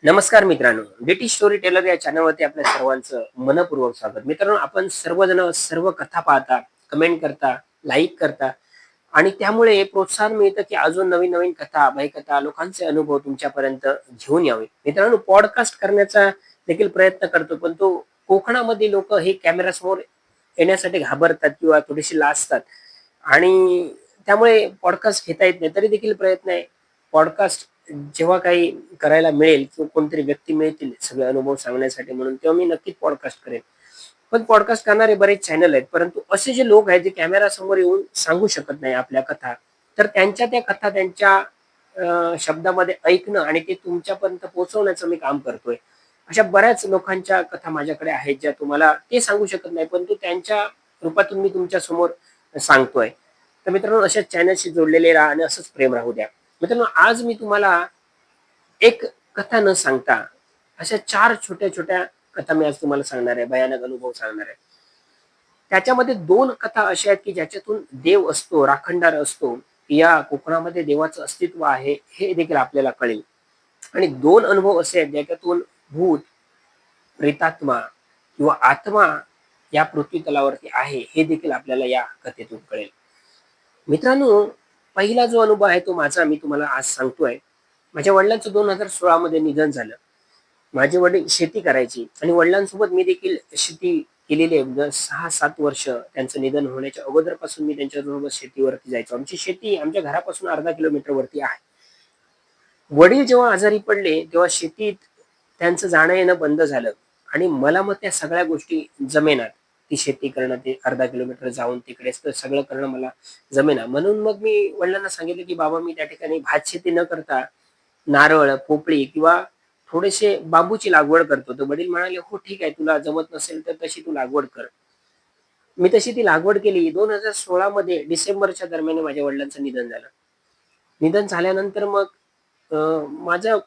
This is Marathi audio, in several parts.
नमस्कार मित्रांनो, डीटी स्टोरी टेलर या चॅनलवरती आपल्या सर्वांचं मनपूर्वक स्वागत. मित्रांनो, आपण सर्वजण सर्व कथा पाहता, कमेंट करता, लाईक करता आणि त्यामुळे प्रोत्साहन मिळतं की अजून नवीन नवीन कथा, भयकथा, लोकांचे अनुभव तुमच्यापर्यंत घेऊन यावे. मित्रांनो, पॉडकास्ट करण्याचा देखील प्रयत्न करतो, पण तो कोकणामध्ये लोक हे कॅमेरासमोर येण्यासाठी घाबरतात किंवा थोडीशी लाजतात आणि त्यामुळे पॉडकास्ट घेता येत नाही. तरी देखील प्रयत्न आहे. पॉडकास्ट जेव्हा काही करायला मिळेल किंवा कोणतरी व्यक्ती मिळतील सगळे अनुभव सांगण्यासाठी म्हणून, तेव्हा मी नक्कीच पॉडकास्ट करेन. पण पॉडकास्ट करणारे बरेच चॅनल आहेत, परंतु असे जे लोक आहेत जे कॅमेरा समोर येऊन सांगू शकत नाही आपल्या कथा, तर त्यांच्या त्या कथा त्यांच्या शब्दामध्ये ऐकणं आणि ते तुमच्यापर्यंत पोहोचवण्याचं मी काम करतोय. अशा बऱ्याच लोकांच्या कथा माझ्याकडे आहेत ज्या तुम्हाला ते सांगू शकत नाही, परंतु त्यांच्या रूपातून मी तुमच्या समोर सांगतोय. तर मित्रांनो, अशा चॅनलशी जोडलेले राहा आणि असंच प्रेम राहू द्या. मित्रांनो, आज मी तुम्हाला एक कथा न सांगता अशा 4 छोट्या-छोट्या कथा मी आज तुम्हाला सांगणार आहे. भयानक अनुभव सांगणार आहे. त्याच्यामध्ये 2 कथा अशा आहेत, की ज्याच्यातून देव असतो, राखणदार असतो. या कोकणामध्ये देवाचं अस्तित्व आहे, हे देखील आपल्याला कळेल. आणि 2 अनुभव असे आहेत, ज्याच्यातून भूत, प्रेतात्मा किंवा आत्मा या पृथ्वी तलावरती आहे, हे देखील आपल्याला या कथेतून कळेल. मित्रांनो, पहिला जो अनुभव आहे तो माझा मी तुम्हाला आज सांगतोय. माझ्या वडिलांचं 2016 मध्ये निधन झालं. माझे वडील शेती करायचे आणि वडिलांसोबत मी देखील शेती केलेली आहे. 6-7 वर्ष त्यांचं निधन होण्याच्या अगोदरपासून मी त्यांच्यासोबत शेतीवरती जायचो. आमची शेती आमच्या घरापासून अर्धा किलोमीटर वरती आहे. वडील जेव्हा आजारी पडले, तेव्हा शेतीत त्यांचं जाणं-येणं बंद झालं आणि मला मग त्या सगळ्या गोष्टी जमेनात. ती शेती करणं, ते अर्धा किलोमीटर जाऊन तिकडेच तर सगळं करणं मला जमेना. म्हणून मग मी वडिलांना सांगितलं, की "बाबा, मी त्या ठिकाणी भातशेती न करता नारळ, पोपळी किंवा थोडेसे बांबूची लागवड करतो." तर वडील म्हणाले, "हो, ठीक आहे. तुला जमत नसेल तर तशी तू लागवड कर." मी तशी ती लागवड केली. 2016 मध्ये डिसेंबरच्या दरम्यान माझ्या वडिलांचं निधन झालं. निधन झाल्यानंतर मग अ, माझं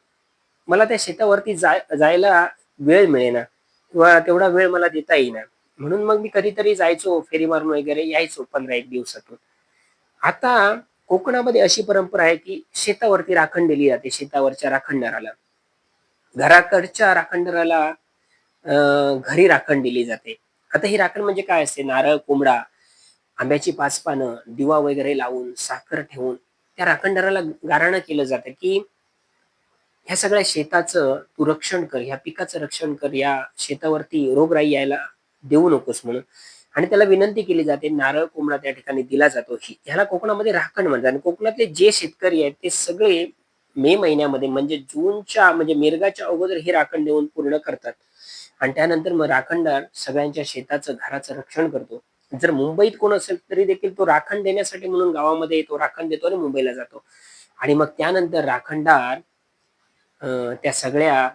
मला त्या शेतावरती जायला वेळ मिळेना किंवा तेवढा वेळ मला देता येईना. म्हणून मग मी कधीतरी जायचो, फेरी मारून वगैरे यायचो 15-1 दिवसातून. आता कोकणामध्ये अशी परंपरा आहे, की शेतावरती राखण दिली जाते, शेतावरच्या राखणदाराला. घराकडच्या राखणदाराला घरी राखण दिली जाते. आता ही राखण म्हणजे काय असते? नारळ, कोंबडा, आंब्याची 5 पानं, दिवा वगैरे लावून, साखर ठेवून त्या राखणदाराला गाऱ्हाणं केलं जातं, की ह्या सगळ्या शेताचं तू रक्षण कर, ह्या पिकाचं रक्षण कर, या शेतावरती रोगराई यायला देऊ नकोस म्हणून. आणि त्याला विनंती केली जाते. नारळ, कोंबडा त्या ठिकाणी दिला जातो. ह्याला कोकणामध्ये राखण म्हणतात आणि कोकणातले जे शेतकरी आहेत ते सगळे मे महिन्यामध्ये म्हणजे जूनच्या म्हणजे मिरगाच्या अगोदर हे राखण देऊन पूर्ण करतात. आणि त्यानंतर मग राखणदार सगळ्यांच्या शेताचं, घराचं रक्षण करतो. जर मुंबईत कोण असेल तरी देखील तो राखण देण्यासाठी म्हणून गावामध्ये येतो, राखण देतो आणि मुंबईला जातो. आणि मग त्यानंतर राखणदार त्या सगळ्या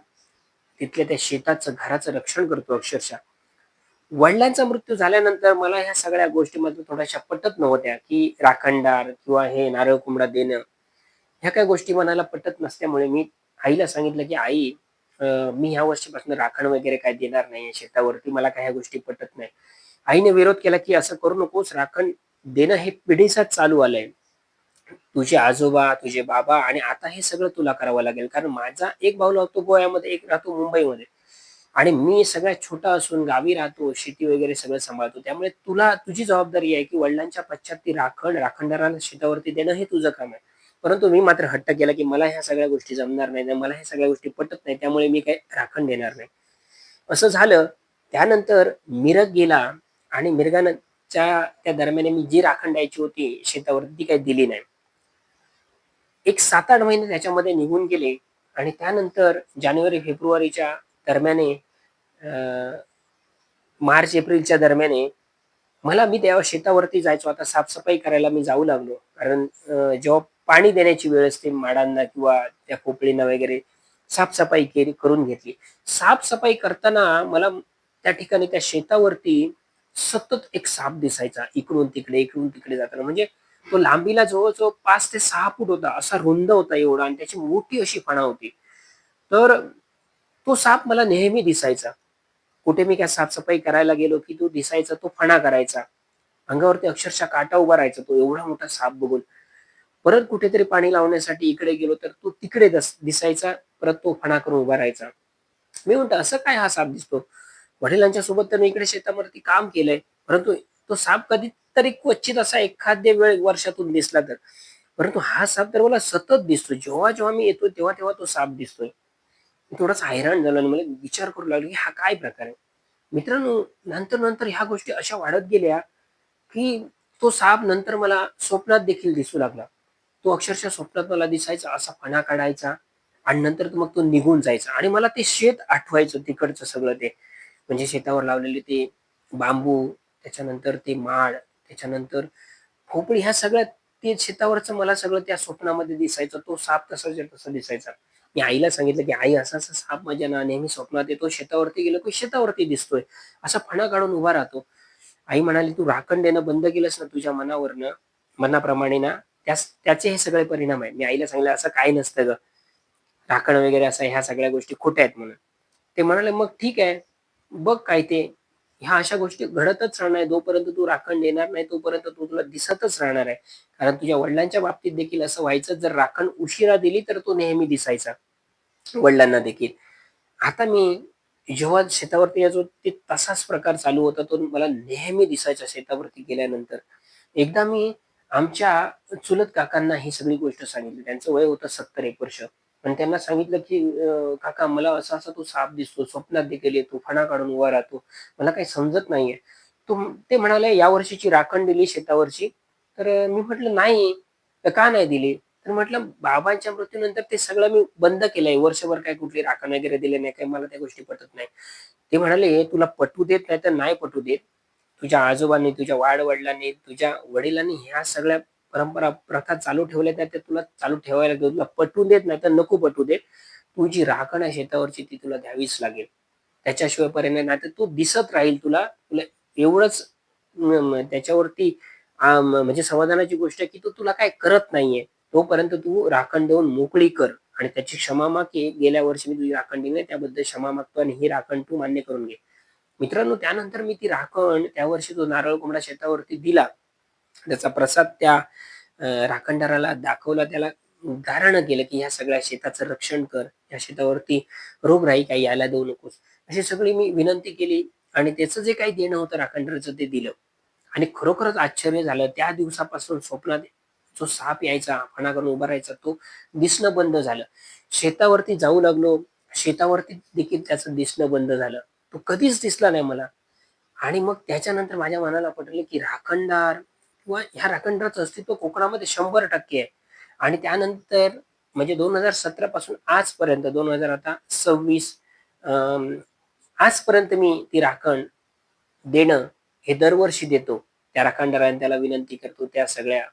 तिथल्या त्या शेताचं, घराचं रक्षण करतो अक्षरशः. वडिलांचा मृत्यू झाल्यानंतर मला ह्या सगळ्या गोष्टी मला थोड्याशा पटत नव्हत्या, की राखणदार किंवा हे नारळ कोंबडा देणं, ह्या काही गोष्टी मनाला पटत नसल्यामुळे मी आईला सांगितलं, की "आई, मी ह्या वर्षीपासून राखण वगैरे काही देणार नाहीये शेतावरती. मला काही ह्या गोष्टी पटत नाही." आईने विरोध केला, की "असं करू नकोस. राखण देणं हे पिढीजात चालू आलंय. तुझे आजोबा, तुझे बाबा आणि आता हे सगळं तुला करावं लागेल." कारण माझा एक भाऊ राहतो गोव्यामध्ये, एक राहतो मुंबईमध्ये आणि मी सगळ्यात छोटा असून गावी राहतो, शेती वगैरे सगळं सांभाळतो. त्यामुळे तुला तुझी जबाबदारी आहे, की वडिलांच्या पश्चात ती राखणदाराला शेतावरती देणं हे तुझं काम आहे. परंतु मी मात्र हट्ट केला, की मला ह्या सगळ्या गोष्टी जमणार नाही. मला ह्या सगळ्या गोष्टी पटत नाही. त्यामुळे मी काही राखण देणार नाही. असं झालं. त्यानंतर मिरग गेला आणि मिरगाच्या त्या दरम्यान मी जी राखण द्यायची होती शेतावरती ती काही दिली नाही. एक 7-8 महिने त्याच्यामध्ये निघून गेले आणि त्यानंतर जानेवारी-फेब्रुवारीच्या दरम्याने अ, मार्च-एप्रिलच्या दरम्याने मी तेव्हा शेतावरती जायचो. आता साफ-सफाई करायला मी जाऊ लागलो. कारण जेव्हा पाणी देण्याची वेळ असते माडांना किंवा त्या पोपळींना वगैरे साफ-सफाई केली करून घेतली. साफ-सफाई करताना मला त्या ठिकाणी त्या शेतावरती सतत एक साप दिसायचा. इकडून तिकडे जाताना. म्हणजे तो लांबीला जवळ-जवळ 5 ते 6 फूट होता. असा रुंद होता एवढा आणि त्याची मोठी अशी फणा होती. तर तो साप मला नेहमी दिसायचा. कुठे मी काय साफ-सफाई करायला गेलो, की तो दिसायचा, तो फणा करायचा. अंगावरती अक्षरशः काटा उभा राहायचा तो एवढा मोठा साप बघून. परत कुठेतरी पाणी लावण्यासाठी इकडे गेलो तर तो तिकडे दिसायचा. परत तो फणा करून उभा राहायचा. मी म्हणतो असं काय हा साप दिसतो? वडिलांच्या सोबत तर मी इकडे शेतावरती काम केलंय. परंतु तो साप कधीतरी क्वचित असा एखाद्या वेळ वर्षातून दिसला तर. परंतु हा साप तर मला सतत दिसतो. जेव्हा मी येतो तेव्हा तो साप दिसतोय. मी थोडासा हैराण झालो आणि मला विचार करू लागलो, की हा काय प्रकार आहे? मित्रांनो, नंतर ह्या गोष्टी अशा वाढत गेल्या, की तो साप नंतर मला स्वप्नात देखील दिसू लागला. तो अक्षरशः स्वप्नात मला दिसायचा, असा फणा काढायचा आणि नंतर मग तो निघून जायचा आणि मला ते शेत आठवायचं तिकडचं सगळं ते. म्हणजे शेतावर लावलेले ते बांबू, त्याच्यानंतर ते माड, त्याच्यानंतर भोपळी ह्या सगळ्या ते शेतावरचं मला सगळं त्या स्वप्नामध्ये दिसायचं. तो साप तसाच्या तसा दिसायचा. मी आईला सांगितलं, की "आई असा-असा साप माझ्या ना नेहमी स्वप्नात येतो. शेतावरती गेलो की शेतावरती दिसतोय. असा फणा काढून उभा राहतो." आई म्हणाली, "तू राखण देणं बंद केलंस ना तुझ्या मनावरनं मनाप्रमाणे ना, त्याचे हे सगळे परिणाम आहेत." मी आईला सांगितलं, "असं काही नसतं गं. राखण वगैरे असं ह्या सगळ्या गोष्टी खोट्या आहेत म्हणून." ते म्हणाले, "मग ठीक आहे. बघ काय ते. ह्या अशा गोष्टी घडतच राहणार आहे. जोपर्यंत तू राखण देणार नाही, तोपर्यंत तो तुला दिसतच राहणार आहे." कारण तुझ्या वडिलांच्या बाबतीत देखील असं व्हायचं. जर राखण उशिरा दिली, तर तो नेहमी दिसायचा वडिलांना देखील. आता मी जेव्हा शेतावरती यायचो, ते तसाच प्रकार चालू होता. तो मला नेहमी दिसायचा शेतावरती गेल्यानंतर. एकदा मी आमच्या चुलत काकांना ही सगळी गोष्ट सांगितली. त्यांचं वय होतं 70-1 वर्ष. पण त्यांना सांगितलं, की "काका मला असा-असा तो साप दिसतो. स्वप्नात देखील येतो. फणा काढून उभा राहतो. मला काही समजत नाहीये." ते म्हणाले, "या वर्षीची राखण दिली शेतावरची?" तर मी म्हटलं, "नाही." "तर का नाही दिली?" तर म्हटलं, "बाबांच्या मृत्यूनंतर ते सगळं मी बंद केलंय. वर्षभर काही कुठली राखण वगैरे दिली नाही. काही मला त्या गोष्टी पटत नाही." ते म्हणाले, "तुला पटवू देत नाही तर नाही पटवू देत. तुझ्या आजोबांनी, तुझ्या वाडवडिलांनी, तुझ्या वडिलांनी ह्या सगळ्या परंपरा, प्रथा चालू ठेवल्या त्या त्या तुला चालू ठेवायला लागेल. तुला पटवू देत नाही तर नको पटवू देत. तू जी राखण आहे शेतावरची ती तुला द्यावीच लागेल. त्याच्याशिवाय पर्याय नाही. तर तो दिसत राहील तुला. तुला एवढंच त्याच्यावरती म्हणजे समाधानाची गोष्ट आहे, की तो तुला काही करत नाहीये. तोपर्यंत तू राखण देऊन मोकळी कर आणि त्याची क्षमा माग, की गेल्या वर्षी मी तुझी राखण दिली नाही त्याबद्दल क्षमा मागतो आणि ही राखण तू मान्य करून घे." मित्रांनो, त्यानंतर मी ती राखण त्या वर्षी तो नारळ कोंबडा शेतावरती दिला. त्याचा प्रसाद त्या राखणदाराला दाखवला, त्याला गाऱ्हाणं केलं, की ह्या सगळ्या शेताचं रक्षण कर. या शेतावरती रोगराई काही यायला देऊ नकोस. अशी सगळी मी विनंती केली आणि त्याचं जे काही देणं होतं राखणदाराचं ते दिलं. आणि खरोखरच आश्चर्य झालं. त्या दिवसापासून स्वप्नात जो साप यायचा, फणा करून उभा राहायचा, तो दिसणं बंद झालं. शेतावरती जाऊ लागलो. शेतावरती देखील त्याचं दिसणं बंद झालं. तो कधीच दिसला नाही मला. आणि मग त्याच्यानंतर माझ्या मनाला पटलं, की राखणदार किंवा ह्या राखणदाराचं अस्तित्व कोकणामध्ये 100% आहे. आणि त्यानंतर म्हणजे 2017 पासून आजपर्यंत 2026 अं, आजपर्यंत मी ती राखण देणं हे दरवर्षी देतो. त्या राखणदाराने त्याला विनंती करतो, त्या सगळ्या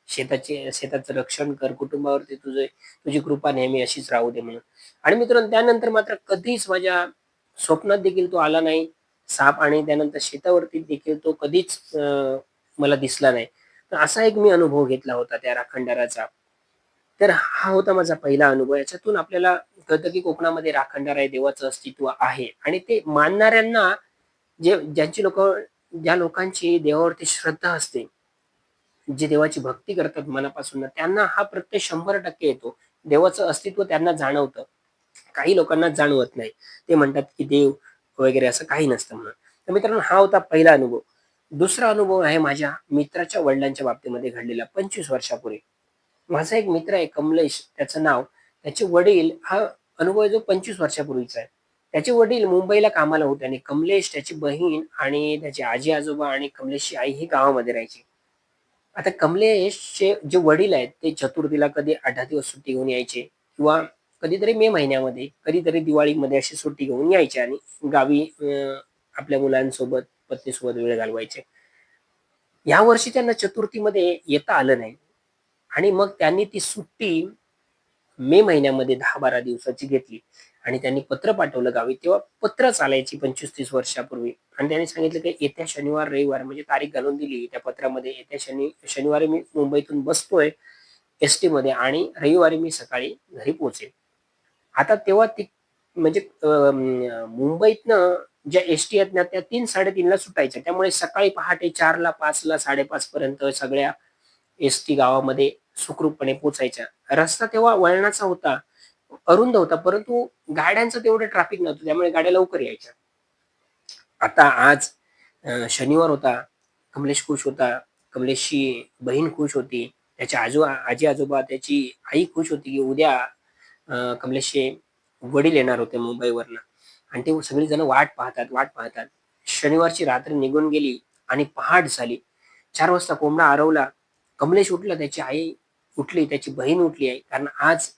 शेताचं रक्षण कर, कुटुंबावरती तुझी कृपा नेहमी अशीच राहू दे म्हणून. आणि मित्रांनो, त्यानंतर मात्र कधीच माझ्या स्वप्नात देखील तो आला नाही साप आणि त्यानंतर शेतावरती देखील तो कधीच मला दिसला नाही. तर असा एक मी अनुभव घेतला होता त्या राखणदाराचा. तर हा होता माझा पहिला अनुभव. याच्यातून आपल्याला कळतं, की कोकणामध्ये राखणदार आहे, देवाचं अस्तित्व आहे आणि ते मानणाऱ्यांना ज्या लोकांची देवावरती श्रद्धा असते, जे देवाची भक्ती करतात मनापासून, त्यांना हा प्रत्यय 100% येतो. देवाचं अस्तित्व त्यांना जाणवतं. काही लोकांना जाणवत नाही. ते म्हणतात, की देव वगैरे असं काही नसतं म्हणून. तर मित्रांनो, हा होता पहिला अनुभव. दुसरा अनुभव आहे माझ्या मित्राच्या वडिलांच्या बाबतीमध्ये घडलेला 25 वर्षापूर्वी. माझा एक मित्र आहे कमलेश त्याचं नाव. त्याचे वडील हा अनुभव जो 25 वर्षापूर्वीचा आहे. त्याचे वडील मुंबईला कामाला होते आणि कमलेश, त्याची बहीण आणि त्याचे आजी-आजोबा आणि कमलेशची आई ही गावामध्ये राहायची. आता कमलेशचे जे वडील आहेत, ते चतुर्थीला कधी 8-10 दिवस सुट्टी घेऊन यायचे किंवा कधीतरी मे महिन्यामध्ये, कधीतरी दिवाळीमध्ये अशी सुट्टी घेऊन यायचे आणि गावी आपल्या मुलांसोबत, पत्नीसोबत वेळ घालवायचे. यावर्षी त्यांना चतुर्थीमध्ये येता आलं नाही आणि मग त्यांनी ती सुट्टी मे महिन्यामध्ये 10-12 दिवसाची घेतली आणि त्यांनी पत्र पाठवलं गावी. तेव्हा पत्र चालायची 25-30 वर्षापूर्वी आणि त्यांनी सांगितलं, की येत्या शनिवार, रविवार म्हणजे तारीख घालून दिली त्या पत्रामध्ये. येत्या शनिवारी मी मुंबईतून बसतोय एस-टीमध्ये आणि रविवारी मी सकाळी घरी पोहोचेन. आता तेव्हा ती म्हणजे मुंबईतनं ज्या एस-टी आहेत ना, त्या 3-3:30 ला सुटायच्या. त्यामुळे सकाळी पहाटे 4 ला, 5 ला, 5:30 पर्यंत सगळ्या एस-टी गावामध्ये सुखरूपपणे पोचायच्या. रस्ता तेव्हा वळणाचा होता, अरुंद होता, परंतु गाड्यांचं तेवढं ट्रॅफिक नव्हतं. त्यामुळे गाड्या लवकर यायच्या. आता आज शनिवार होता. कमलेश खुश होता. कमलेशची बहीण खुश होती. त्याचे आजी-आजोबा, त्याची आई खुश होती, की उद्या कमलेशचे वडील येणार होते मुंबईवरनं आणि ते सगळीजण वाट पाहतात. शनिवारची रात्र निघून गेली आणि पहाट झाली. 4 वाजता कोंबडा आरवला. कमलेश उठला, त्याची आई उठली, त्याची बहीण उठली आहे. कारण आज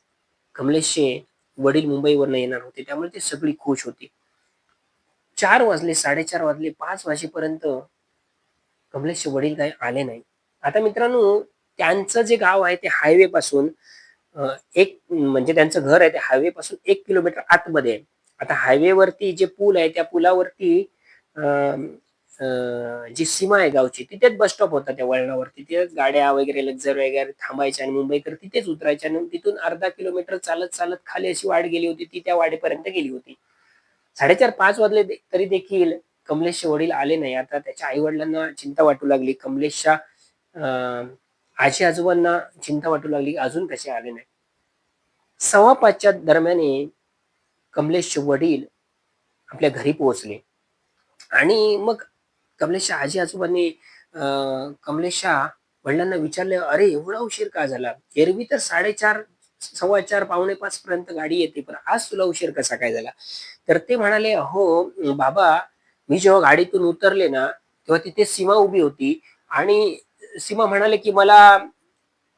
कमलेशचे वडील मुंबईवरनं येणार होते. त्यामुळे ते सगळी खुश होती. 4 वाजले, 4:30 वाजले, 5 वाजेपर्यंत कमलेशचे वडील काही आले नाही. आता मित्रांनो, त्यांचं जे गाव आहे ते हायवेपासून एक म्हणजे त्यांचं घर आहे ते हायवेपासून 1 किलोमीटर आतमध्ये आहे. आता हायवेवरती जे पूल आहे त्या पुलावरती अ, अ, जी सीमा आहे गावची तिथेच बस स्टॉप होता त्या वळणावरती. तिथेच गाड्या वगैरे लक्झर वगैरे थांबायच्या आणि मुंबईकर तिथेच उतरायचे आणि तिथून अर्धा किलोमीटर चालत खाली अशी वाट गेली होती. ती त्या वाटेपर्यंत गेली होती. 4:30-5 वाजले तरी देखील कमलेशचे वडील आले नाही. आता त्याच्या आई-वडिलांना चिंता वाटू लागली. कमलेशच्या आजी-आजोबांना चिंता वाटू लागली, की अजून कसे आले नाही. 5:15च्या दरम्यान कमलेशचे वडील आपल्या घरी पोहोचले आणि मग कमलेशच्या आजी-आजोबांनी कमलेशच्या वडिलांना विचारले, "अरे, एवढा उशीर का झाला? एरवी तर 4:30, 4:15, पावणे 5 पर्यंत गाडी येते, पण आज तुला उशीर कसा काय झाला?" तर ते म्हणाले, "अहो बाबा, मी जेव्हा गाडीतून उतरले ना, तेव्हा तिथे सीमा उभी होती आणि सीमा म्हणाले, की मला,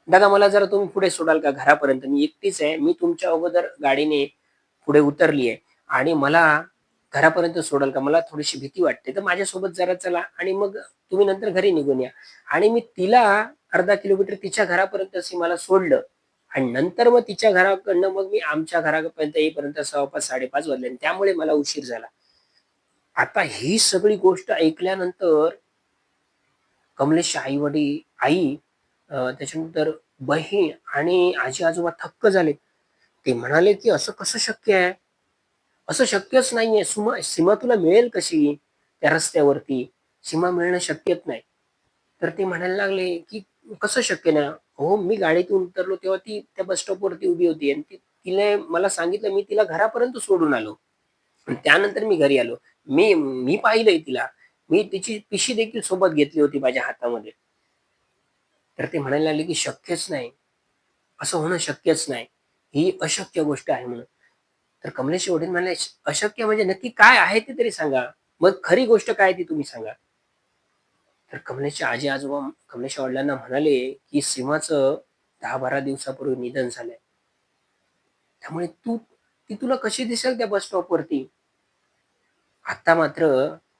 दादा मला जरा तुम्ही पुढे सोडाल का घरापर्यंत? मी एकटीच आहे. मी तुमच्या अगोदर गाडीने पुढे उतरली आहे आणि मला घरापर्यंत सोडाल का? मला थोडीशी भीती वाटते. तर माझ्यासोबत जरा चला आणि मग तुम्ही नंतर घरी निघून या." आणि मी तिला अर्धा किलोमीटर तिच्या घरापर्यंत सीमाला सोडलं आणि नंतर मग तिच्या घराकडनं मग मी आमच्या घरापर्यंत येईपर्यंत 5:15 5:30 वाजले आणि त्यामुळे मला उशीर झाला. आता ही सगळी गोष्ट ऐकल्यानंतर कमलेशचे आई-वडील, आई, त्याच्यानंतर बहीण आणि आजी-आजोबा थक्क झाले. ते म्हणाले, की "असं कसं शक्य आहे? असं शक्यच नाहीये. सीमा तुला मिळेल कशी त्या रस्त्यावरती? सीमा मिळणं शक्यच नाही." तर ते म्हणायला लागले, की "कसं शक्य नाही?" "हो, मी गाडीतून उतरलो तेव्हा ती त्या बस स्टॉपवरती उभी होती आणि तिने मला सांगितलं, मी तिला घरापर्यंत सोडून आलो. आणि त्यानंतर मी घरी आलो. मी मी पाहिलंय तिला. मी तिची पिशवी देखील सोबत घेतली होती माझ्या हातामध्ये." तर ते म्हणायला लागले, की "शक्यच नाही. असं होणं शक्यच नाही. ही अशक्य गोष्ट आहे म्हणून." तर कमलेशचे वडील म्हणाले, "अशक्य म्हणजे नक्की काय आहे ते तरी सांगा. मग खरी गोष्ट काय ती तुम्ही सांगा." तर कमलेशचे आजी-आजोबा कमलेशच्या वडिलांना म्हणाले, की "सीमाचं 10-12 दिवसापूर्वी निधन झालंय. त्यामुळे ती तुला कशी दिसेल त्या बस स्टॉपवरती?" आता मात्र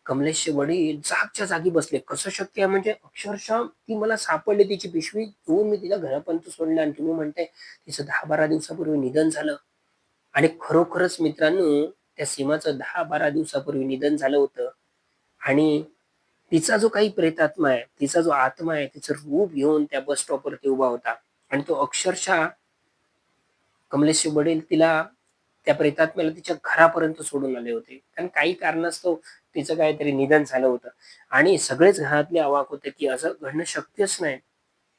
कमलेशचे वडील जागच्या जागी बसले. कसं शक्य आहे म्हणजे अक्षरशः ती मला सापडली, तिची पिशवी घेऊन मी तिला घरापर्यंत सोडलं आणि तुम्ही म्हणताय तिचं 10-12 दिवसापूर्वी निधन झालं. आणि खरोखरच मित्रांनो, त्या सीमाचं 10-12 दिवसापूर्वी निधन झालं होतं आणि तिचा जो काही प्रेतात्मा आहे, तिचा जो आत्मा आहे, तिचं रूप घेऊन त्या बस स्टॉपवरती उभा होता आणि तो अक्षरशः कमलेशचे वडील तिला, त्या प्रेतात्म्याला तिच्या घरापर्यंत सोडून आले होते. कारण काही कारणास्तव तिचं काहीतरी निधन झालं होतं आणि सगळेच घरातले अवाक होते, की असं घडणं शक्यच नाही.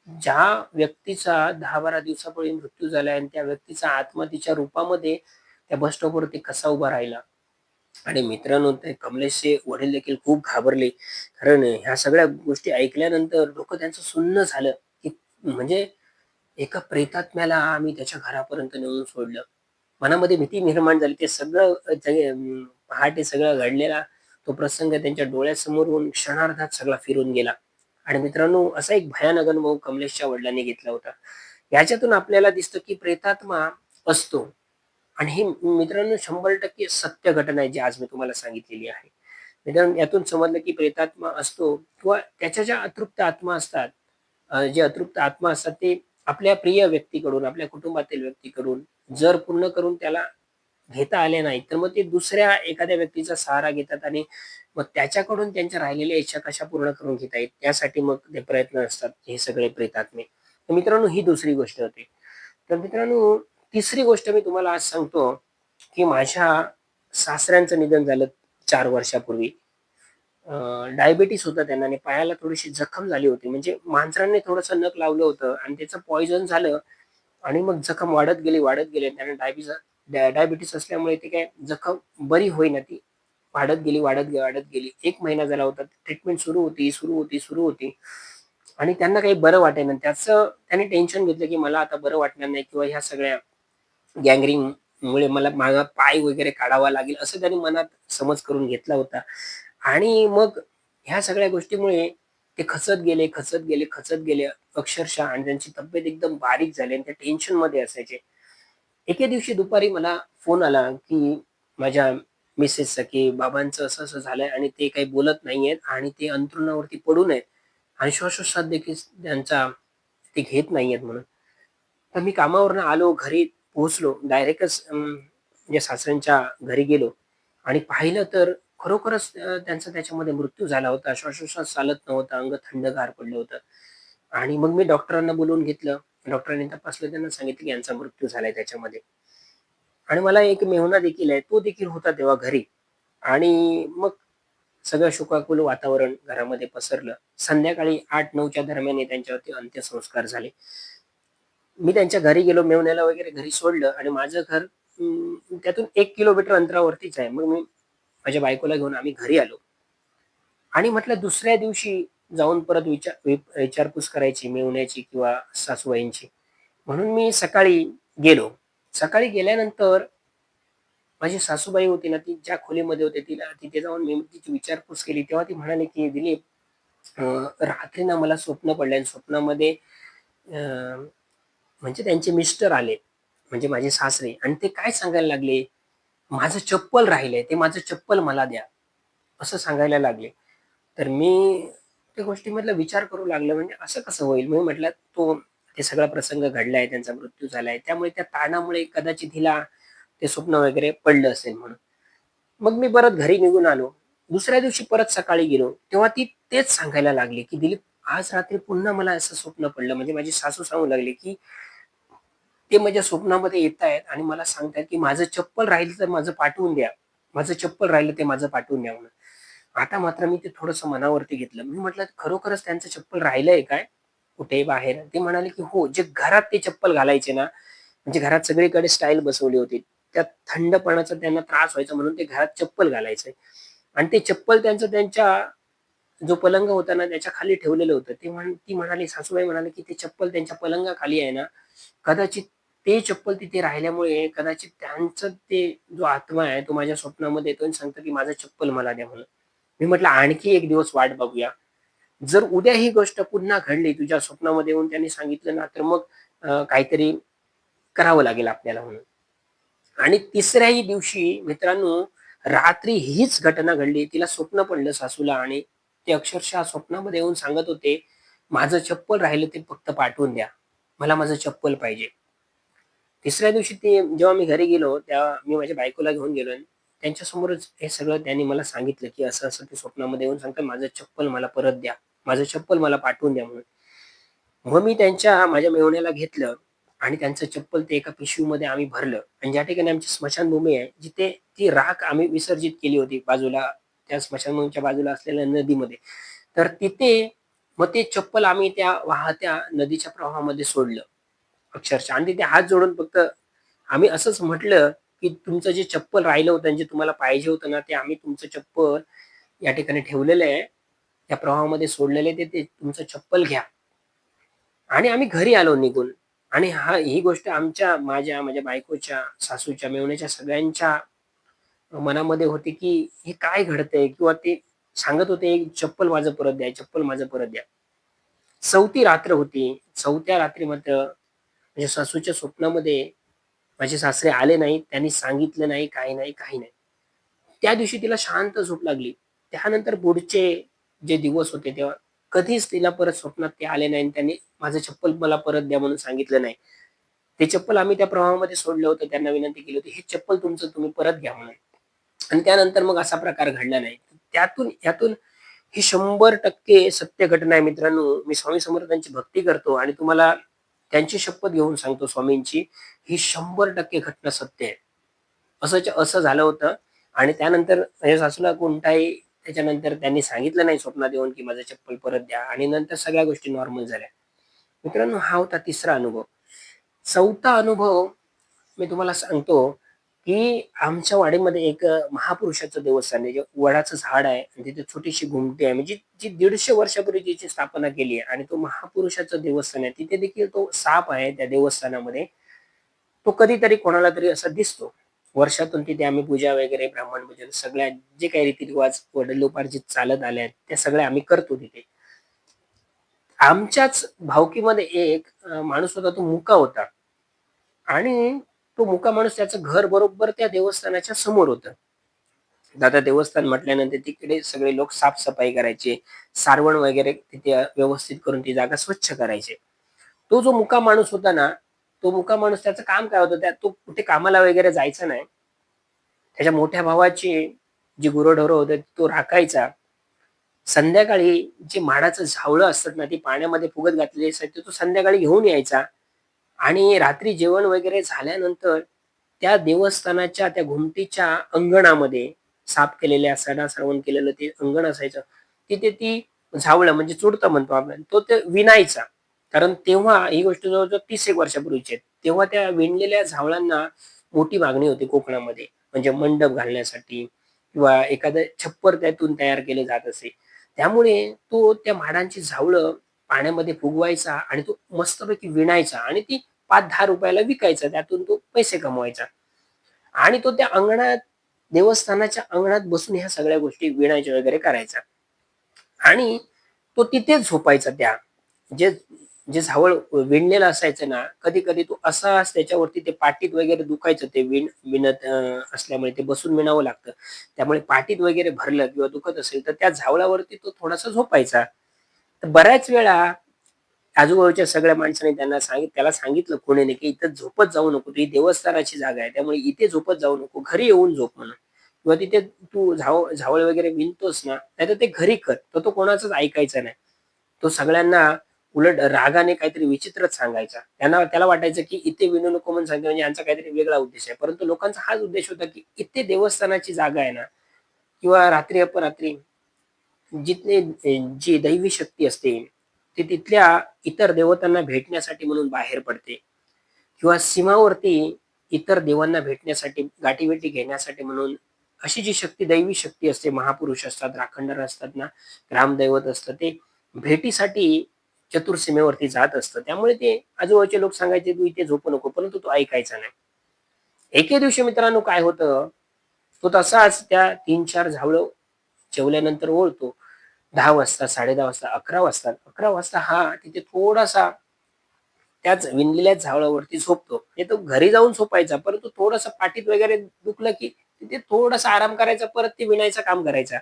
ज्या व्यक्तीचा 10-12 दिवसापूर्वी मृत्यू झालाय आणि त्या व्यक्तीचा आत्मा तिच्या रूपामध्ये त्या बस स्टॉपवरती कसा उभा राहिला? आणि मित्रांनो, ते कमलेशचे वडील देखील खूप घाबरले. कारण ह्या सगळ्या गोष्टी ऐकल्यानंतर डोकं त्यांचं सुन्न झालं, की म्हणजे एका प्रेतात्म्याला आम्ही त्याच्या घरापर्यंत नेऊन सोडलं. मनामध्ये भीती निर्माण झाली. ते सगळं पहाटे सगळं घडलेला तो प्रसंग त्यांच्या डोळ्यासमोरून क्षणार्धात सगळा फिरून गेला. आणि मित्रांनो, असा एक भयानक अनुभव कमलेशच्या वडिलांनी घेतला होता. याच्यातून आपल्याला दिसतं, की प्रेतात्मा असतो आणि ही मित्रांनो 100% सत्य घटना आहे, जी आज मी तुम्हाला सांगितलेली आहे. मित्रांनो, यातून समजलं, की प्रेतात्मा असतो किंवा त्याच्या ज्या अतृप्त आत्मा असतात, जे अतृप्त आत्मा असतात ते आपल्या प्रिय व्यक्तीकडून, आपल्या कुटुंबातील व्यक्तीकडून जर पूर्ण करून त्याला घेता आले नाही, तर मग ते दुसऱ्या एखाद्या व्यक्तीचा सहारा घेतात आणि मग त्याच्याकडून त्यांच्या राहिलेल्या इच्छा कशा पूर्ण करून घेता येईल, यासाठी मग ते प्रयत्न असतात, हे सगळे प्रेतात्मे. तर मित्रांनो, ही दुसरी गोष्ट होती. तर मित्रांनो, तिसरी गोष्ट मी तुम्हाला आज सांगतो, की माझ्या सासऱ्यांचं निधन झालं 4 वर्षापूर्वी. डायबिटीस होता त्यांना आणि पायाला थोडीशी जखम झाली होती. म्हणजे मांजराने थोडंसं नख लावलं होतं आणि त्याचं पॉइझन झालं आणि ममग जखम वाढत गेली, वाढत गेली. त्यांना डायबिटीस असल्यामुळे ती काय जखम बरी होईना ती. वाढत गेली, वाढत गेली. 1 महिना झाला होता. ट्रीटमेंट सुरू होती, सुरू होती, सुरू होती आणि त्यांना काही बरं वाटेना. त्याचं त्याने टेन्शन घेतलं, की मला आता बरं वाटणार नाही किंवा ह्या सगळ्या गँग्रीनमुळे मला माझा पाय वगैरे काढावा लागेल, असं त्यांनी मनात समज करून घेतला होता. आणि मग ह्या सगळ्या गोष्टीमुळे ते खचत गेले, खचत गेले, खचत गेले अक्षरशः आणि त्यांची तब्येत एकदम बारीक झाली आणि ते टेन्शनमध्ये असायचे. एके दिवशी दुपारी मला फोन आला, की माझ्या मिसेसचा, की बाबांचं असं-असं झालंय आणि ते काही बोलत नाहीयेत आणि ते अंथरुणावरती पडून आहेत आणि श्वासोच्छ्वास देखील त्यांचा ते घेत नाहीयेत म्हणून. तर मी कामावरनं आलो, घरी पोहोचलो. डायरेक्टच म्हणजे सासऱ्यांच्या घरी गेलो आणि पाहिलं तर खरोखरच त्यांचा त्याच्यामध्ये मृत्यू झाला होता. श्वासोच्छ्वास चालत नव्हता. अंग थंडगार पडलं होतं आणि मग मी डॉक्टरांना बोलावून घेतलं. डॉक्टरांनी तपासलं. त्यांना सांगितलं, की यांचा मृत्यू झालाय त्याच्यामध्ये. आणि मला एक मेहुणा देखील आहे. तो देखील होता तेव्हा घरी आणि मग सगळं शोकाकुल वातावरण घरामध्ये पसरलं. संध्याकाळी 8-9च्या दरम्यान त्यांच्यावरती अंत्यसंस्कार झाले. मी त्यांच्या घरी गेलो, मेव्हण्याला वगैरे घरी सोडलं आणि माझं घर त्यातून 1 किलोमीटर अंतरावरतीच आहे. मग मी माझ्या बायकोला घेऊन आम्ही घरी आलो. आणि म्हटलं दुसऱ्या दिवशी जाऊन परत विचारपूस करायची मेव्हण्याची किंवा सासूबाईंची. म्हणून मी सकाळी गेलो. सकाळी गेल्यानंतर माझी सासूबाई होती ना, ती ज्या खोलीमध्ये होती तिथे जाऊन मी तिची विचारपूस केली. तेव्हा ती म्हणाली, की "दिलीप, अ, रात्री ना मला स्वप्न पडलंय आणि स्वप्नामध्ये अ, म्हणजे त्यांचे मिस्टर आले, म्हणजे माझे सासरे आणि ते काय सांगायला लागले, माझं चप्पल राहिलंय, ते माझं चप्पल मला द्या." असं सांगायला लागले. तर मी त्या गोष्टीमधला विचार करू लागलो, म्हणजे असं कसं होईल? मी म्हटलं, ते सगळा प्रसंग घडलाय, त्यांचा मृत्यू झालाय. त्यामुळे त्या ताणामुळे कदाचित हिला ते स्वप्न वगैरे पडलं असेल म्हणून. मग मी परत घरी निघून आलो. दुसऱ्या दिवशी परत सकाळी गेलो. तेव्हा ती तेच सांगायला लागली, की "दिलीप, आज रात्री पुन्हा मला असं स्वप्न पडलं." म्हणजे माझी सासू सांगू लागली, की "ते माझ्या स्वप्नामध्ये येतायत आणि मला सांगतायत, की माझं चप्पल राहिलं तर माझं पाठवून द्या. माझं चप्पल राहिलं ते माझं पाठवून द्या." म्हणून. आता मात्र मी ते थोडंसं मनावरती घेतलं. मी म्हटलं, "खरोखरच त्यांचं चप्पल राहिलंय काय? कुठे बाहेर?" ते म्हणाले, की "हो, जे घरात ते चप्पल घालायचे ना, म्हणजे घरात सगळीकडे स्टाईल बसवली होती. त्या थंडपणाचा त्यांना त्रास व्हायचा म्हणून ते घरात चप्पल घालायचे आणि ते चप्पल त्यांचं त्यांच्या जो पलंग होता ना, त्याच्या खाली ठेवलेलं होतं. ती म्हणाली, सासूबाई म्हणाली, की "ते चप्पल त्यांच्या पलंगाखाली आहे ना, कदाचित ते चप्पल तिथे राहिल्यामुळे कदाचित त्यांचं ते जो आत्मा आहे, तो माझ्या स्वप्नामध्ये येतो आणि सांगतो, की माझं चप्पल मला द्या म्हणून." मी म्हटलं, "आणखी एक दिवस वाट बघूया. जर उद्या ही गोष्ट पुन्हा घडली, तुझ्या स्वप्नामध्ये येऊन त्यांनी सांगितलं ना, तर मग काहीतरी करावं लागेल आपल्याला म्हणून." आणि तिसऱ्याही दिवशी मित्रांनो, रात्री हीच घटना घडली. तिला स्वप्न पडलं सासूला आणि ते अक्षरशः स्वप्नामध्ये येऊन सांगत होते, "माझं चप्पल राहिलं ते फक्त पाठवून द्या. मला माझं चप्पल पाहिजे." तिसऱ्या दिवशी जेव्हा मी घरी गेलो, तेव्हा मी माझ्या बायकोला घेऊन गेलो आणि त्यांच्यासमोरच हे सगळं त्यांनी मला सांगितलं, की असं-असं ते स्वप्नामध्ये येऊन सांगतात, "माझं चप्पल मला परत द्या. माझं चप्पल मला पाठवून द्या." म्हणून. मग मी माझ्या मेहुण्याला घेतलं आणि त्यांचं चप्पल ते एका पिशवीमध्ये आम्ही भरलं आणि ज्या ठिकाणी आमची स्मशानभूमी आहे, जिथे ती राख आम्ही विसर्जित केली होती बाजूला, त्या स्मशानभूमीच्या बाजूला असलेल्या नदीमध्ये. तर तिथे मग ते चप्पल आम्ही त्या वाहत्या नदीच्या प्रवाहामध्ये सोडलं अक्षरशः आणि तिथे हात जोडून फक्त आम्ही असंच म्हटलं, की "तुमचं जे चप्पल राहिलं होतं आणि जे तुम्हाला पाहिजे होतं ना, ते आम्ही तुमचं चप्पल या ठिकाणी ठेवलेलं आहे. त्या प्रवाहामध्ये सोडलेलं आहे, ते ते तुमचं चप्पल घ्या." आणि आम्ही घरी आलो निघून आणि ही गोष्ट माझ्या बायकोच्या, सासूच्या, मेव्हण्याच्या सगळ्यांच्या मनामध्ये होती, की हे काय घडतंय? किंवा ते सांगत होते, "चप्पल माझं परत द्या, चप्पल माझं परत द्या." 4थी रात्र होती. 4थ्या रात्री मात्र माझ्या सासूच्या स्वप्नामध्ये माझे सासरे आले नाहीत. त्यांनी सांगितलं नाही, काही नाही, काही नाही. त्या दिवशी तिला शांत झोप लागली. त्यानंतर पुढचे जे दिवस होते तेव्हा कधीच तिला परत स्वप्नात ते आले नाही आणि त्यांनी माझं चप्पल मला परत द्या म्हणून सांगितलं नाही. ते चप्पल आम्ही त्या प्रवाहामध्ये सोडलं होतं. त्यांना विनंती केली होती, "हे चप्पल तुमचं तुम्ही परत घ्या" म्हणून. आणि त्यानंतर मग असा प्रकार घडला नाही. यातून ही 100% सत्य घटना आहे मित्रांनो. मी स्वामी समर्थांची भक्ती करतो आणि तुम्हाला त्यांची शपथ घेऊन सांगतो स्वामींची, ही 100% घटना सत्य आहे. असं झालं होतं आणि त्यानंतर माझ्या सासूला कोणताही त्याच्यानंतर त्यांनी सांगितलं नाही स्वप्नात येऊन, की माझं चप्पल परत द्या आणि नंतर सगळ्या गोष्टी नॉर्मल झाल्या. मित्रांनो, हा होता तिसरा अनुभव. चौथा अनुभव मी तुम्हाला सांगतो, की आमच्या वाडीमध्ये एक महापुरुषाचं देवस्थान आहे. जे वडाचं झाड आहे आणि तिथे छोटीशी घुमटी आहे. म्हणजे जी 150 वर्षापूर्वी तिची स्थापना केली आहे आणि तो महापुरुषाचं देवस्थान आहे. तिथे देखील तो साप आहे त्या देवस्थानामध्ये. तो कधीतरी कोणाला तरी असा दिसतो. वर्षातून तिथे आम्ही पूजा वगैरे, ब्राह्मण पूजन सगळ्या जे काही रीतिरिवाज वडिलोपार्जित चालत आले आहेत, त्या सगळ्या आम्ही करतो तिथे. आमच्याच भावकीमध्ये एक माणूस होता, तो मुका होता आणि तो मुका माणूस त्याचं घर बरोबर त्या देवस्थानाच्या समोर होतं. आता देवस्थान म्हटल्यानंतर तिकडे सगळे लोक साफ-सफाई करायचे, सारवण वगैरे तिथे व्यवस्थित करून ती जागा स्वच्छ करायचे. तो जो मुका माणूस होता ना, तो मुका माणूस त्याचं काम काय होतं, तो कुठे कामाला वगैरे जायचा नाही. त्याच्या मोठ्या भावाची जी गुरंढोरं होते तो राखायचा. संध्याकाळी जे माडाचं झावळं असतात ना, ती पाण्यामध्ये फुगत घातलेली असायची, तो संध्याकाळी घेऊन यायचा आणि रात्री जेवण वगैरे झाल्यानंतर त्या देवस्थानाच्या त्या घुमटीच्या अंगणामध्ये साफ केलेल्या, सडा-सरवण केलेलं ते अंगण असायचं. तिथे ती झावळं म्हणजे चुडतं म्हणतो आपण, तो ते विणायचा. कारण तेव्हा ही गोष्ट जवळ-जवळ 30 एक वर्षापूर्वीची आहे. तेव्हा त्या विणलेल्या झावळांना मोठी मागणी होती कोकणामध्ये. म्हणजे मंडप घालण्यासाठी किंवा एखादं छप्पर त्यातून तयार केले जात असे. त्यामुळे तो त्या माडांची झावळं पाण्यामध्ये फुगवायचा आणि तो मस्तपैकी विणायचा आणि ती ₹5-10 ला विकायचा. त्यातून तो पैसे कमवायचा. आणि तो त्या अंगणात देवस्थानाच्या अंगणात बसून ह्या सगळ्या गोष्टी विणायच्या वगैरे करायचा. आणि तो तिथेच झोपायचा त्या जे जे झावळ विणलेलं असायचं ना, कधी-कधी तो असाच त्याच्यावरती ते पाटीत वगैरे दुखायचं ते विणत असल्यामुळे ते बसून विणावं लागतं. त्यामुळे पाटीत वगैरे भरलं किंवा दुखत असेल, तर त्या झावळावरती तो थोडासा झोपायचा. तर बऱ्याच वेळा आजूबाजूच्या सगळ्या माणसांनी त्याला सांगितलं कोणीने, की "इथं झोपत जाऊ नको. ही देवस्थानाची जागा आहे. त्यामुळे इथे झोपत जाऊ नको. घरी येऊन झोप" म्हणून. किंवा तिथे तू झावळ वगैरे विणतोस ना, नाहीतर ते घरी कर. तर तो कोणाचंच ऐकायचा नाही. तो सगळ्यांना उलट रागाने काहीतरी विचित्रच सांगायचा. त्याला वाटायचं, की इथे विणू नको म्हणून सांगतोय म्हणजे यांचा काहीतरी वेगळा उद्देश आहे. परंतु लोकांचा हाच उद्देश होता, की इथे देवस्थानाची जागा आहे ना किंवा रात्री अपरात्री जिथले जी दैवी शक्ती असते, ती तिथल्या इतर देवतांना भेटण्यासाठी म्हणून बाहेर पडते किंवा सीमावर्ती इतर देवांना भेटण्यासाठी, गाठीभेटी घेण्यासाठी म्हणून अशी जी शक्ती, दैवी शक्ती असते, महापुरुष असतात, राखणदार असतात ना, ग्रामदैवत असतं, ते भेटीसाठी चतुर्सीमेवरती जात असतं. त्यामुळे ते आजूबाजूचे लोक सांगायचे, "तू इथे झोपू नको." परंतु तो ऐकायचा नाही. एके दिवशी मित्रांनो काय होतं, तो तसाच त्या 3-4 झावळं जेवल्यानंतर ओळतो. 10 वाजता, 10:30 वाजता, 11 वाजता. 11 वाजता हा तिथे थोडासा त्याच विणलेल्या झावळावरती झोपतो. म्हणजे तो घरी जाऊन झोपायचा, परंतु थोडंसं पाठीत वगैरे दुखलं, की तिथे थोडासा आराम करायचा, परत ते विणायचं काम करायचा.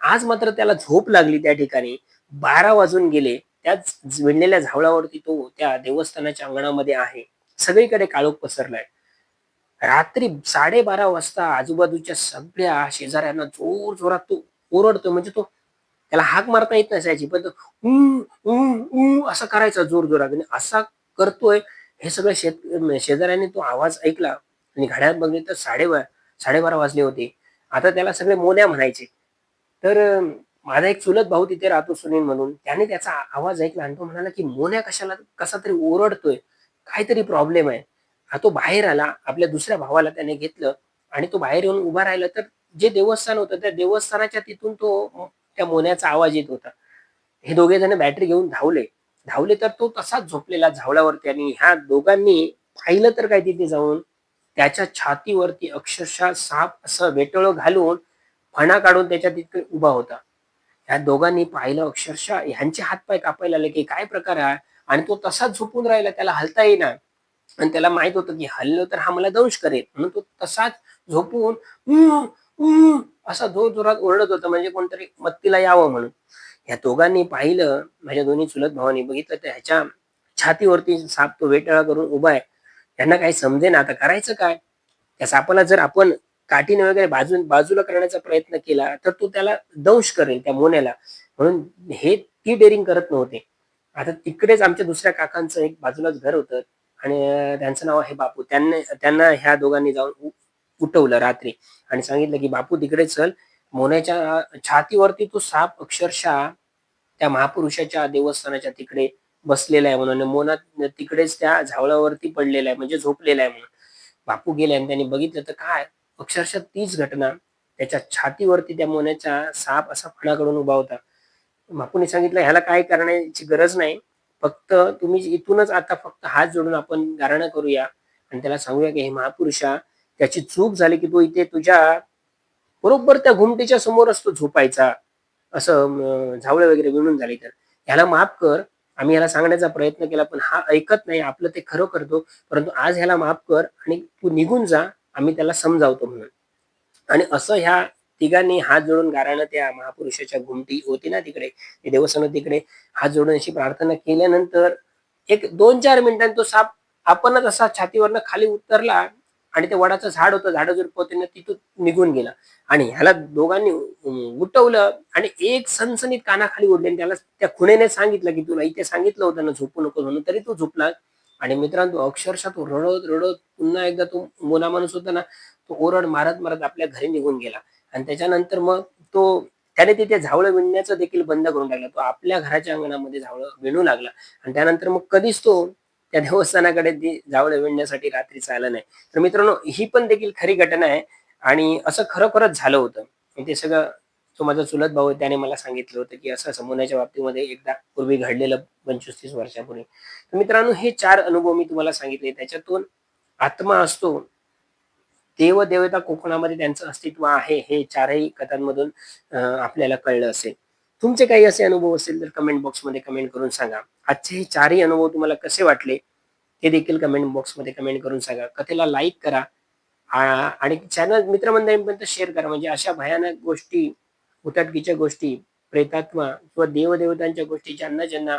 आज मात्र त्याला झोप लागली त्या ठिकाणी. 12 वाजून गेले. त्याच विणलेल्या झावळावरती तो त्या देवस्थानाच्या अंगणामध्ये आहे. सगळीकडे काळोख पसरलाय. रात्री 12:30 वाजता आजूबाजूच्या सगळ्या शेजाऱ्यांना जोरजोरात तो ओरडतोय. म्हणजे तो त्याला हाक मारता येत नसायची. पण तो असं करायचा जोरजोरात आणि असा करतोय हे सगळं शेजाऱ्यांनी तो आवाज ऐकला आणि घड्याळात बघितलं तर 12:30 वाजले होते. आता त्याला सगळे मोन्या म्हणायचे. तर माझा एक चुलत भाऊ तिथे राहतो सुनील म्हणून. त्याने त्याचा आवाज ऐकला आणि तो म्हणाला, की "मोन्या कसातरी ओरडतोय. काहीतरी प्रॉब्लेम आहे." हा तो बाहेर आला. आपल्या दुसऱ्या भावाला त्याने घेतलं आणि तो बाहेर येऊन उभा राहिला. तर जे देवस्थान होतं, त्या देवस्थानाच्या तिथून त्या मोन्याचा आवाज येत होता. हे दोघे जण बॅटरी घेऊन धावले. धावले तर तो तसाच झोपलेला झावळावरती आणि ह्या दोघांनी पाहिलं तर काय तिथे जाऊन, त्याच्या छातीवरती अक्षरशः साप असं वेटोळं घालून फणा काढून त्याच्या तिथे उभा होता. ह्या दोघांनी पाहिलं अक्षरशः ह्यांचे हात-पाय कापायला लागले, की काय प्रकार आहे? आणि तो तसाच झोपून राहिला. त्याला हलता येईना आणि त्याला माहीत होतं, की हललो तर हा मला दंश करेल. म्हणून तो तसाच झोपून "उं, उं" असा जोरजोरात ओरडत होता म्हणजे कोणतरी मदतीला यावं म्हणून. ह्या दोघांनी पाहिलं, माझ्या दोन्ही चुलत भावांनी बघितलं तर ह्याच्या छातीवरती साप तो वेटाळा करून उभा आहे. त्यांना काही समजेना आता करायचं काय? त्या सापाला जर आपण काठीने वगैरे बाजूला करण्याचा प्रयत्न केला, तर तो त्याला दंश करेल त्या मोन्याला. म्हणून ती डेअरिंग करत नव्हते. आता तिकडेच आमच्या दुसऱ्या काकांचं एक बाजूलाच घर होतं आणि त्यांचं नाव आहे बापू. त्यांना ह्या दोघांनी जाऊन उठवलं रात्री आणि सांगितलं, की "बापू तिकडे चल मोन्याच्या छातीवरती तो साप अक्षरशः त्या महापुरुषाच्या देवस्थानाच्या तिकडे बसलेला आहे म्हणून. मोना तिकडेच त्या झावळावरती पडलेला आहे म्हणजे झोपलेला आहे म्हणून. बापू गेले आणि त्यांनी बघितलं तर काय अक्षरशः तीच घटना. त्याच्या छातीवरती त्या मोन्याचा साप असा फणाकडून उभा होता. बापूंनी सांगितलं, "ह्याला काय करण्याची गरज नाही. फक्त तुम्ही इथूनच आता फक्त हात जोडून आपण गारणं करूया आणि त्याला सांगूया की हे महापुरुषा, त्याची चूक झाली की तो इथे तुझ्या बरोबर त्या घुमटीच्या समोरच तो झोपायचा." असं झावळं वगैरे विणून झाली तर. "ह्याला माफ कर. आम्ही ह्याला सांगण्याचा प्रयत्न केला, पण हा ऐकत नाही. आपलं ते खरं करतो. परंतु आज ह्याला माफ कर आणि तू निघून जा. आम्ही त्याला समजावतो" म्हणून. आणि असं ह्या तिघांनी हात जोडून गारानं त्या महापुरुषाच्या घुमटी होती ना तिकडे, ते देवस्थान तिकडे हात जोडून अशी प्रार्थना केल्यानंतर एक 2-4 मिनिटांनी तो साप आपणच असा छातीवरनं खाली उतरला आणि ते वडाचं झाड होतं, झाडाझुडपं तिथून निघून गेला. आणि ह्याला दोघांनी उठवलं आणि एक सणसणीत कानाखाली ओढली आणि त्याला त्या खुणेने सांगितलं, की "तुला इथे सांगितलं होतं ना झोपू नकोस म्हणून, तरी तू झोपला." आणि मित्रांनो अक्षरशः तो रडत-रडत पुन्हा एकदा तो मुला माणूस होता ना, तो ओरड मारत-मारत आपल्या घरी निघून गेला. आणि त्याच्यानंतर मग तो त्याने तिथे झावळं विणण्याचं देखील बंद करून टाकलं. तो आपल्या घराच्या अंगणामध्ये झावळं विणू लागला आणि त्यानंतर मग कधीच तो त्या देवस्थानाकडे ती झावळं विणण्यासाठी रात्रीचा आला नाही. तर मित्रांनो ही पण देखील खरी घटना आहे आणि असं खरोखरच झालं होतं. आणि ते सगळं जो माझा चुलत भाऊ आहे त्याने मला सांगितलं होतं, की असं-असं मुलाच्या बाबतीमध्ये एकदा पूर्वी घडलेलं 25-30 वर्षापूर्वी. तर मित्रांनो हे 4 अनुभव मी तुम्हाला सांगितले. त्याच्यातून आत्मा असतो, देव-देवता कोकणामध्ये त्यांचं अस्तित्व आहे, हे 4ही कथांमधून आपल्याला कळलं असेल. तुमचे काही असे अनुभव असतील तर कमेंट बॉक्समध्ये कमेंट करून सांगा. आजचे हे 4ही अनुभव तुम्हाला कसे वाटले, ते देखील कमेंट बॉक्समध्ये कमेंट करून सांगा. कथेला लाईक करा आणि चॅनल मित्रमंडळींपर्यंत शेअर करा. म्हणजे अशा भयानक गोष्टी, भुताटकीच्या गोष्टी, प्रेतात्मा किंवा देवदेवतांच्या गोष्टी ज्यांना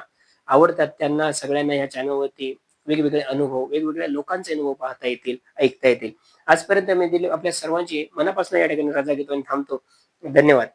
आवडतात त्यांना सगळ्यांना या चॅनलवरती वेगवेगळे अनुभव, वेगवेगळ्या लोकांचे अनुभव पाहता येतील, ऐकता येतील. आजपर्यंत मी दिली आपल्या सर्वांची मनापासून या ठिकाणी रजा घेतो आणि थांबतो. धन्यवाद.